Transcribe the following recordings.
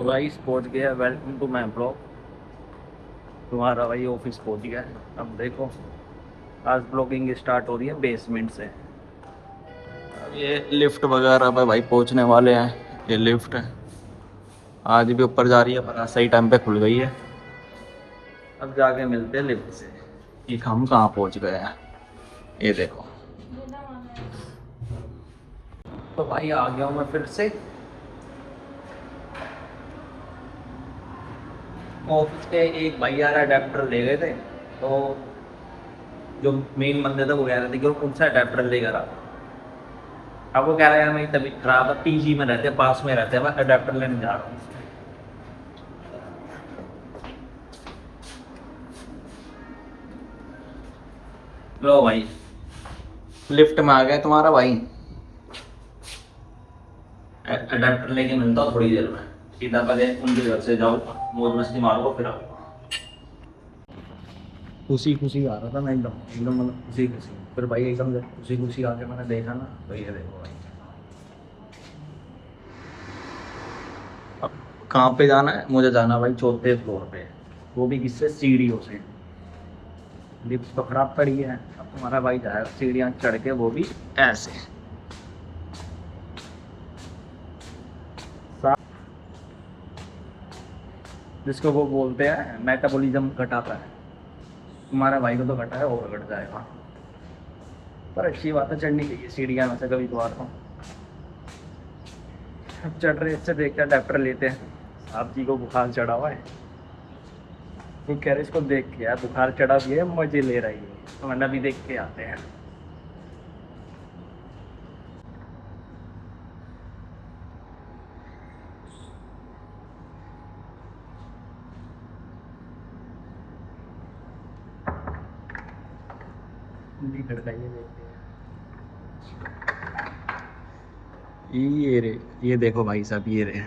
तो गाइस पहुंच गया। Welcome to my blog. तुम्हारा भाई ऑफिस पहुंच गया है। अब देखो, आज ब्लॉगिंग स्टार्ट हो रही है बेसमेंट से। अब ये लिफ्ट वगैरह पे भाई पहुंचने वाले हैं। ये लिफ्ट है, आज भी ऊपर जा रही है पर आज सही टाइम पे खुल गई है। अब जाके मिलते हैं लिफ्ट से कि हम कहाँ पहुंच गए हैं। ये देखो, तो भाई आ गया हूँ मैं फिर से। ऑफिस के एक भैया अडेप्टर ले गए थे, तो जो मेन बंदे थे वो कह रहे थे कि वो कौन सा अडेप्टर लेकर आ। अब वो कह रहे हैं मेरी तबीयत खराब है, पीजी में रहते हैं, पास में रहते हैं, मैं अडेप्टर लेने जा रहा हूँ। लो भाई, लिफ्ट में आ गया तुम्हारा भाई। अडेप्टर लेके मिलता हूँ थोड़ी देर में। सीधा पहले उनके घर से जाओ, मौज मस्ती मारो, फिर आओ। खुशी खुशी आ रहा था मैं, एकदम एकदम मतलब खुशी खुशी। फिर भाई एकदम से खुशी खुशी आके मैंने देखा ना, तो ये देखो भाई। अब कहाँ पे जाना है? मुझे जाना भाई चौथे फ्लोर पे, वो भी किससे? सीढ़ियों से। लिफ्ट तो खराब पड़ी है, अब तुम्हारा भाई जाएगा सीढ़ियाँ चढ़ के, वो भी ऐसे। जिसको वो बोलते हैं मेटाबॉलिज्म घटाता है। तुम्हारे भाई को तो घटा है, और घट जाएगा। पर अच्छी बात है, चढ़नी चाहिए सीढ़ियाँ में से कभी कभार तो। अब चढ़ रहे, इससे देख कर अडेप्टर लेते हैं। आप जी को बुखार चढ़ा हुआ है, तो कह रहे इसको देख के यार बुखार चढ़ा भी है, मजे ले रही है, तो मैंने अभी देख के आते हैं। नहीं खड़काइए, देखते हैं। ये रे, ये देखो भाई साहब, ये रे।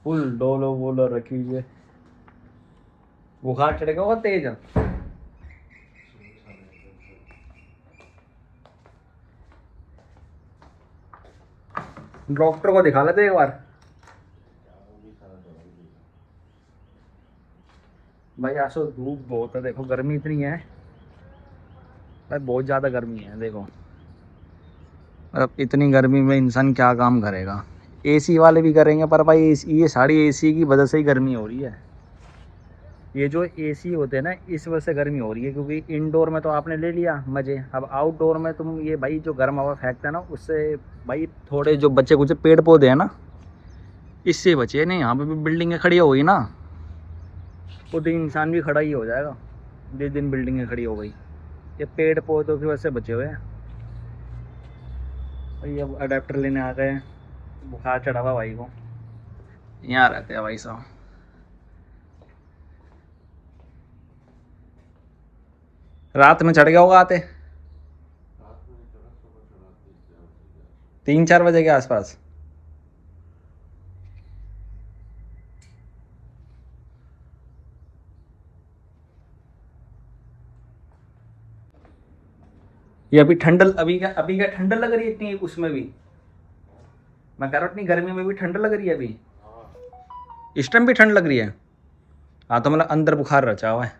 फुल डोलो वोलो रखी हुई है। बुखार चढ़ेगा बहुत तेज है। डॉक्टर को दिखा लेते एक बार। भाई आज तो धूप बहुत है, देखो गर्मी इतनी है भाई, बहुत ज़्यादा गर्मी है देखो। अब इतनी गर्मी में इंसान क्या काम करेगा? एसी वाले भी करेंगे पर भाई ये सारी एसी की वजह से ही गर्मी हो रही है। ये जो एसी होते हैं ना, इस वजह से गर्मी हो रही है, क्योंकि इंडोर में तो आपने ले लिया मजे, अब आउटडोर में तुम ये भाई जो गर्म हवा फेंकता है ना, उससे भाई थोड़े जो बच्चे कुछ पेड़ पौधे हैं ना, इससे बचे नहीं। यहाँ पे भी बिल्डिंगें खड़ी हो गई ना, वो दिन इंसान भी खड़ा ही हो जाएगा जिस दिन बिल्डिंगें खड़ी हो गई। ये पेड़ पौधों की वजह से बचे हुए हैं। भाई अब अडेप्टर लेने आ गए हैं, बुखार चढ़ा हुआ भाई को। यहाँ रहते हैं भाई साहब। रात में चढ़ गया होगा आते 3-4 बजे के आसपास। ये अभी ठंड, अभी क्या ठंड लग रही है इतनी उसमें भी। मैं कह रहा हूँ इतनी गर्मी में भी ठंड लग रही है अभी। इस टाइम भी ठंड लग रही है। हाँ तो मतलब अंदर बुखार रचा हुआ है।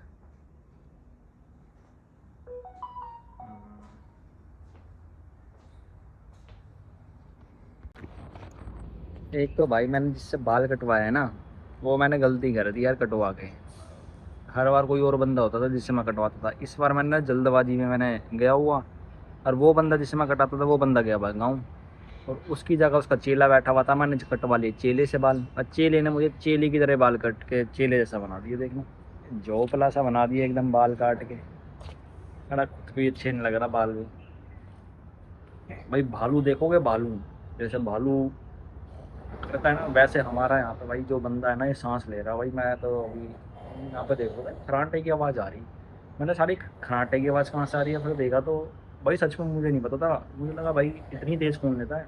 एक तो भाई मैंने जिससे बाल कटवाया है ना, वो मैंने गलती कर दी यार कटवा के। हर बार कोई और बंदा होता था जिससे मैं कटवाता था, इस बार मैंने जल्दबाजी में मैंने गया हुआ, और वो बंदा जिससे मैं कटाता था वो बंदा गया भाग गाँव, और उसकी जगह उसका चेला बैठा हुआ था। मैंने कटवा लिए चेले से बाल, और चेले ने मुझे चेले की तरह बाल कट के चेले जैसा बना दिया। देखना, जोपला सा बना दिया एकदम बाल काट के। अरे खुद भी अच्छे नहीं लग रहा बाल भी। भाई भालू देखोगे, भालू जैसे भालू करता है ना, वैसे हमारा यहाँ पे भाई जो बंदा है ना, ये सांस ले रहा है। भाई मैं तो अभी यहाँ पे देखो भाई, खराटे की आवाज़ आ रही। मैंने सारी खराटे की आवाज़ कहाँ से आ रही है, फिर देखा तो भाई सच में मुझे नहीं पता था। मुझे लगा भाई इतनी तेज़ कौन लेता है।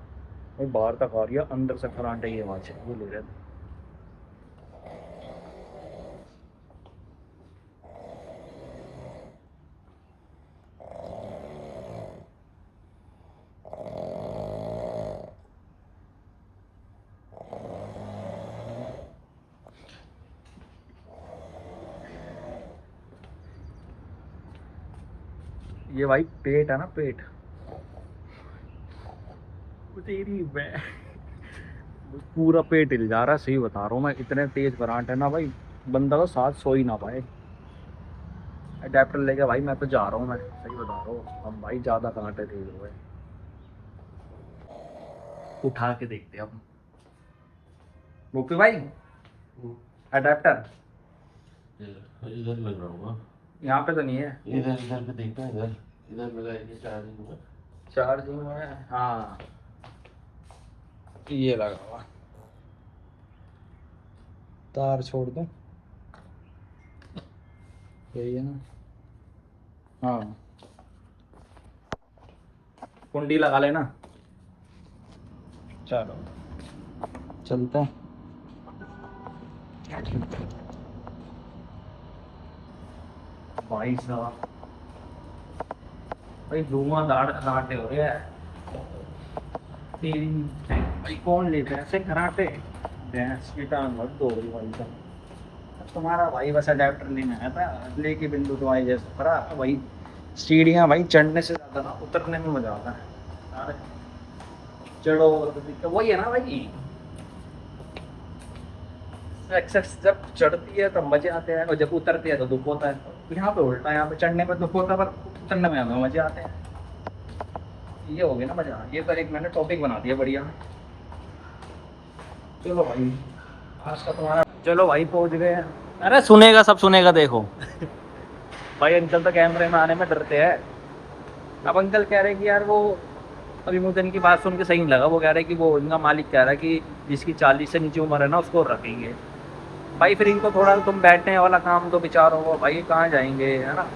भाई बाहर तक आ रही है, अंदर से खराटे की आवाज़ है, वो ले रहे थे। ये भाई पेट है ना, पेट तेरी मैं पूरा पेट हिल जा रहा है, सही बता रहा हूँ मैं। इतने तेज करंट है ना भाई, बंदा तो साथ सो ही ना पाए। अडेप्टर लेके भाई मैं तो जा रहा हूँ, मैं सही बता रहा हूँ। हम भाई ज़्यादा करंट है तेज हुए, उठा के देखते हैं अब। गोपी भाई अडेप्टर इधर लग रहा होगा। यहाँ पे तो नहीं है। इधर इधर पे देखना, इधर इधर लगाएंगे चार्जिंग में। चार्जिंग में हाँ, ये लगा हुआ। तार छोड़ दो, यही है ना। हाँ कुंडी लगा लेना। चलो चलते हैं। भाई साहब भाई धुआंधार खराटे हो रहे हैं। तेरी भाई कौन लेते हैं ऐसे खराटे? भैंस की टांग मत दो भाई साहब। तुम्हारा भाई बस अडेप्टर लेने आया था, लेके बिंदु तो आई जैसे खरा भाई। सीढ़ियाँ भाई चढ़ने से ज्यादा ना उतरने में मजा आता है। अरे चढ़ो तो दिक्कत वही है ना भाई। एक्सेस जब चढ़ती है तब मजे आते हैं, और जब उतरती है तो दुख होता है। यहाँ पे उल्टा, यहाँ पे चढ़ने में दुख होता है पर उतरने में हमें मजे आते हैं। ये हो गया ना मजा। ये तो एक मैंने टॉपिक बना दिया बढ़िया। चलो भाई आज का तुम्हारा, चलो भाई पहुंच गए हैं। अरे सुनेगा, सब सुनेगा देखो। भाई अंकल तो कैमरे में आने में डरते हैं। अब अंकल कह रहे कि यार वो अभी मुझे इनकी बात सुन के सही नहीं लगा। वो कह रहे कि वो इनका मालिक कह रहा है कि जिसकी 40 से नीचे उम्र है ना उसको रखेंगे। भाई फिर इनको थोड़ा तुम बैठने वाला काम तो विचारो, वो भाई कहाँ जाएंगे है ना।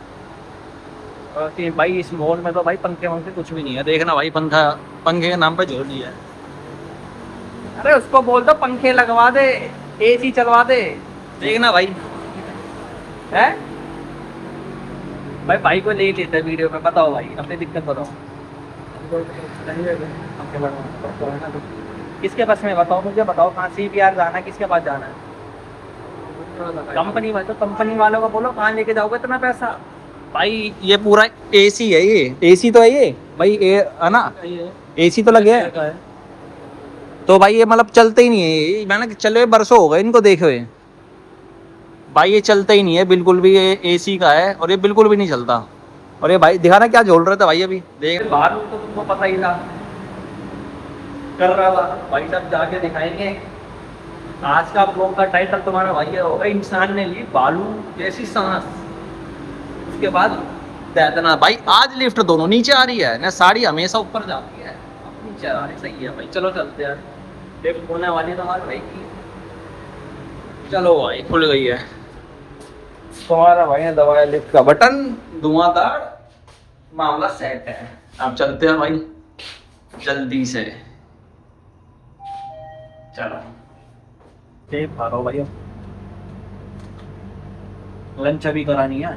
और कि भाई इस मॉल में तो भाई पंखे वंखे कुछ भी नहीं है। देखना भाई पंखा, पंखे के नाम पे जोर नहीं है। अरे उसको बोल दो पंखे लगवा दे, एसी चलवा दे। देखना भाई है भाई। भाई को ले ही लेते वीडियो में। बताओ भाई अपनी दिक्कत बताओ। किसके बस में बताओ, मुझे बताओ कहाँ CPR जाना है, किसके पास जाना है? कंपनी वाले, तो कंपनी वालों को बोलो कहाँ लेके जाओगे इतना पैसा। भाई ये पूरा एसी है, ये एसी तो है ये भाई, है ना, एसी तो लगे है। तो भाई ये मतलब चलते ही नहीं है। मैंने चले हुए बरसों हो गए इनको देखे हुए। भाई ये चलता ही नहीं है बिल्कुल भी। ये एसी का है और ये बिल्कुल भी नहीं चलता। और ये भाई दिखाना क्या झोल रहे थे भाई अभी देख। बाहर तो तुमको पता ही था कर रहा था भाई, सब जाके दिखाएंगे। आज का ब्लॉग का टाइटल तुम्हारा भाई ये होगा, इंसान ने ली बालू जैसी सांस, उसके बाद दैतना। भाई आज लिफ्ट दोनों नीचे आ रही है ना, साड़ी हमेशा ऊपर जाती है, अब नीचे आ रही। सही है भाई, चलो चलते हैं। लिफ्ट होने वाली तो हमारे भाई की। चलो भाई खुल गई है। तुम्हारा भाई ने दबाया लिफ्ट का बटन, धुआंधार, मामला सेट है। अब चलते हैं भाई जल्दी से। चलो सेब खा लो भाई, लंच अभी करानी है।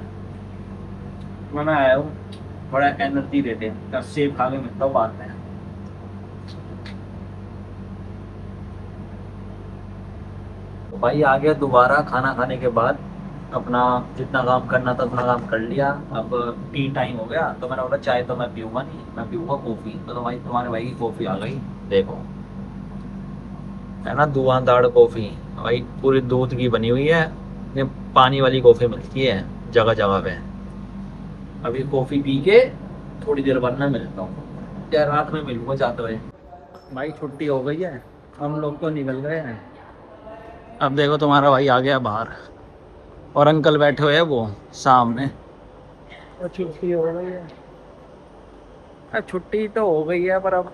मैं आया हूँ बड़ा एनर्जी देते हैं, तब सेब खा के मिलता हूँ बाद में। तो भाई आ गया दोबारा खाना खाने के बाद। अपना जितना काम करना था उतना काम कर लिया। अब टी टाइम हो गया तो मैंने बोला चाय तो मैं पीऊँगा नहीं, मैं पीऊँगा कॉफ़ी। तो भाई तुम्हारे भाई की कॉफ़ी आ गई, देखो है ना, धुआंधार कॉफ़ी। भाई पूरी दूध की बनी हुई है। ये पानी वाली कॉफ़ी मिलती है जगह जगह पे। अभी कॉफ़ी पी के थोड़ी देर बाद में मिलता हूँ, या रात में मिलूँगा जाते हुए। भाई छुट्टी हो गई है, हम लोग तो निकल गए हैं। अब देखो तुम्हारा भाई आ गया बाहर और अंकल बैठे हुए हैं वो सामने। और छुट्टी हो गई है। अब छुट्टी तो हो गई है पर अब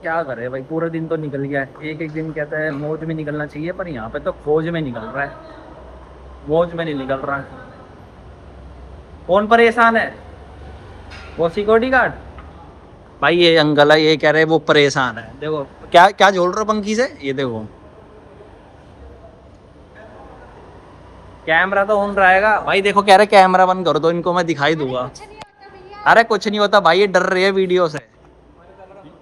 क्या करे भाई, पूरा दिन तो निकल गया है। एक एक दिन कहता है मौज में निकलना चाहिए, पर यहाँ पे तो खोज में निकल रहा है, मौज में नहीं निकल रहा है। कौन परेशान है? वो सिक्योरिटी गार्ड भाई। ये अंकल है, ये कह रहे वो परेशान है। देखो क्या क्या झोल रहा पंखी से, ये देखो। कैमरा तो ऑन रहेगा भाई। देखो कह रहे कैमरा बंद कर दो इनको, मैं दिखाई दूंगा। अरे कुछ नहीं होता भाई, ये डर रही है वीडियो से।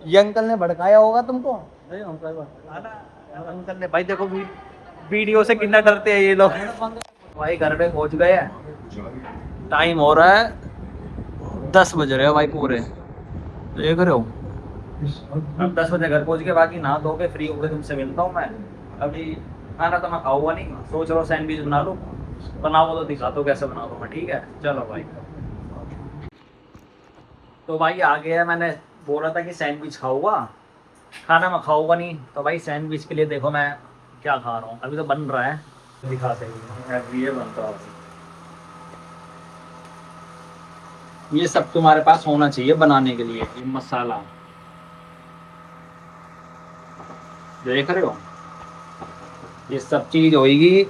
ये अंकल ने भड़काया होगा तुमको। अंकल ने भाई देखो वीडियो से कितना डरते हैं ये लोग। भाई घर पे पहुंच गए हैं, टाइम हो रहा है 10 बज रहे हो भाई पूरे, देख रहे हो। अब 10 बजे घर पहुंच के बाकी नहा धो के फ्री होकर तुमसे मिलता हूँ मैं। अभी खाना तो मैं खाऊंगा नहीं, सोच रहा हूँ सैंडविच बना लूँ, बनाओ तो दिखा दो कैसे बना दूँ मैं, ठीक है चलो भाई। तो भाई आ गया, मैंने बोला था कि सैंडविच खाऊंगा, खाना मैं खाऊंगा नहीं, तो भाई सैंडविच के लिए देखो मैं क्या खा रहा हूँ, अभी तो बन रहा है, दिखाते हैं ये बनता है। ये सब तुम्हारे पास होना चाहिए बनाने के लिए, ये मसाला देख रहे हो, ये सब चीज होगी।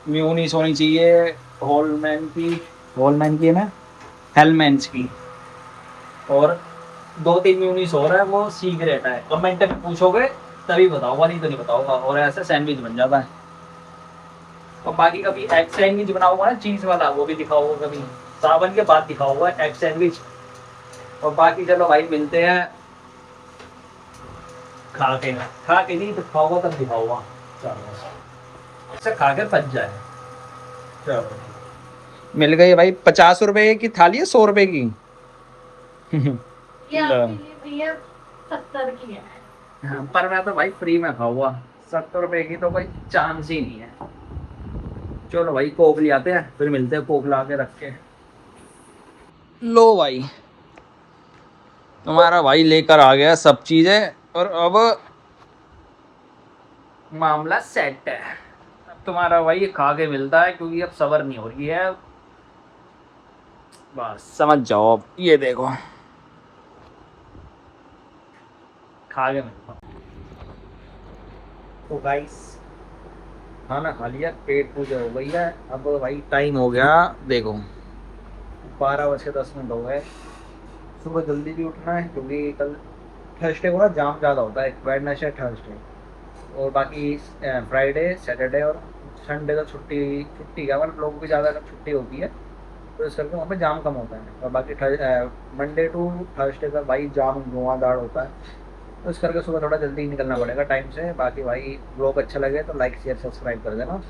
म्यूनीस होनी चाहिए होलमैन की, होलमैन की है ना, हेलमैन्स की, और 2-3 म्यूनीस हो रहा है, वो सीक्रेट है, कमेंट में पूछोगे तभी बताऊंगा, नहीं तो नहीं बताऊंगा। और ऐसे सैंडविच बन जाता है। और बाकी कभी एग सैंडविच बनाऊंगा ना चीज वाला, वो भी दिखाऊंगा कभी, सावन के बाद दिखाऊंगा एग सैंडविच। और बाकी चलो भाई मिलते हैं खा के नहीं दिखाऊंगा तब दिखाऊंगा, चलो ऐसे खा के पच जाए। चलो मिल गई भाई, 50 रुपए की थाली है, 100 रुपए की। ये आपके लिए भैया 70 की है। हाँ, पर मैं तो भाई फ्री में खाऊंगा, 70 रुपए की तो कोई चांस ही नहीं है। चलो भाई कोक ले आते हैं, फिर मिलते हैं, कोक ला के रख के। लो भाई तुम्हारा भाई लेकर आ गया सब चीजें, और अब मामला सेट है। अब तुम्हारा भाई खा के मिलता है, क्योंकि अब सबर नहीं हो रही है, बस समझ जाओ। अब ये देखो खा के मिलता हूँ। तो गाइस खाना खा लिया, पेट पूजा हो गई है, अब भाई टाइम हो गया देखो 12:10 हो गए। सुबह जल्दी भी उठना है, क्योंकि कल थर्सडे को ना जाम ज़्यादा होता है, वेडनेसडे थर्सडे, और बाकी फ्राइडे सैटरडे और संडे तो छुट्टी, छुट्टी का मतलब लोगों की ज़्यादा छुट्टी होती है, तो इस करके वहाँ पे जाम कम होता है। और बाकी मंडे टू थर्सडे का भाई जाम धुआंधार होता है, तो इस करके सुबह थोड़ा जल्दी निकलना पड़ेगा टाइम से। बाकी भाई ब्लॉग अच्छा लगे तो लाइक शेयर सब्सक्राइब कर देना।